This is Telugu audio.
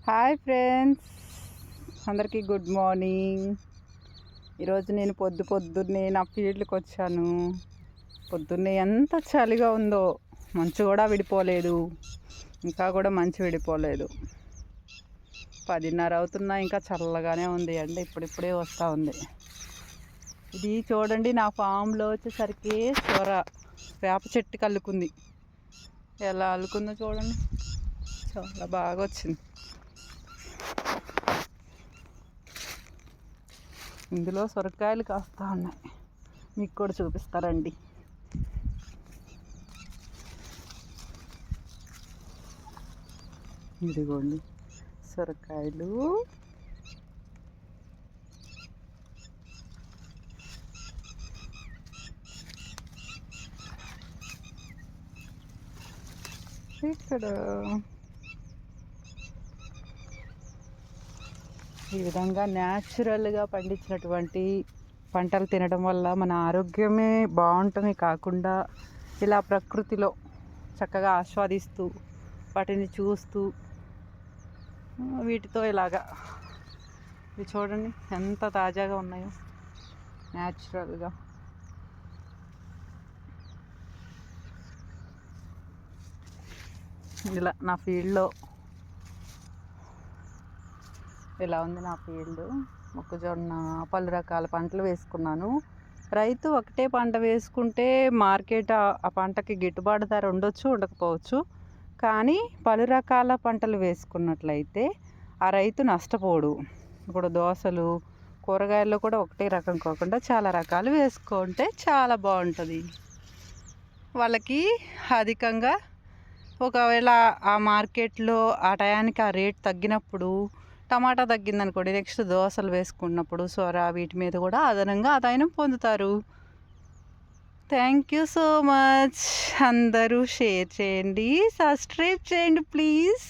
హాయ్ ఫ్రెండ్స్, అందరికీ గుడ్ మార్నింగ్. ఈరోజు నేను పొద్దున్నే నా ఫీల్డ్కి వచ్చాను. పొద్దున్నే ఎంత చలిగా ఉందో, మంచు కూడా విడిపోలేదు, ఇంకా కూడా మంచు విడిపోలేదు. 10:30 అవుతున్నా ఇంకా చల్లగానే ఉంది. అంటే ఇప్పుడిప్పుడే వస్తూ ఉంది. ఇది చూడండి, నా ఫామ్లో వచ్చేసరికి వేప చెట్టుకి అల్లుకుంది. ఎలా అల్లుకుందో చూడండి, చాలా బాగా వచ్చింది. ఇందులో సొరకాయలు కాస్తా ఉన్నాయి, మీకు కూడా చూపిస్తారండి. ఇదిగోండి సొరకాయలు. ఇక్కడ ఈ విధంగా న్యాచురల్గా పండించినటువంటి పంటలు తినడం వల్ల మన ఆరోగ్యమే బాగుంటుంది. కాకుండా ఇలా ప్రకృతిలో చక్కగా ఆస్వాదిస్తూ వాటిని చూస్తూ వీటితో ఇలాగా ఇవి చూడండి ఎంత తాజాగా ఉన్నాయో, న్యాచురల్గా. ఇలా నా ఫీల్డ్లో ఇలా ఉంది. నా ఫీల్డ్ మొక్కజొన్న, పలు రకాల పంటలు వేసుకున్నాను. రైతు ఒకటే పంట వేసుకుంటే మార్కెట్ ఆ పంటకి గిట్టుబాటు ధర ఉండొచ్చు, ఉండకపోవచ్చు. కానీ పలు రకాల పంటలు వేసుకున్నట్లయితే ఆ రైతు నష్టపోడు. ఇప్పుడు దోసలు, కూరగాయల్లో కూడా ఒకటే రకం కాకుండా చాలా రకాలు వేసుకుంటే చాలా బాగుంటుంది. వాళ్ళకి అధికంగా ఒకవేళ ఆ మార్కెట్లో ఆ టయానికి ఆ రేట్ తగ్గినప్పుడు, టమాటా తగ్గిందనుకోండి, నెక్స్ట్ దోసలు వేసుకున్నప్పుడు వీటి మీద కూడా అదనంగా ఆదాయం పొందుతారు. Thank you so much. అందరూ షేర్ చేయండి, సబ్స్క్రైబ్ చేయండి ప్లీజ్.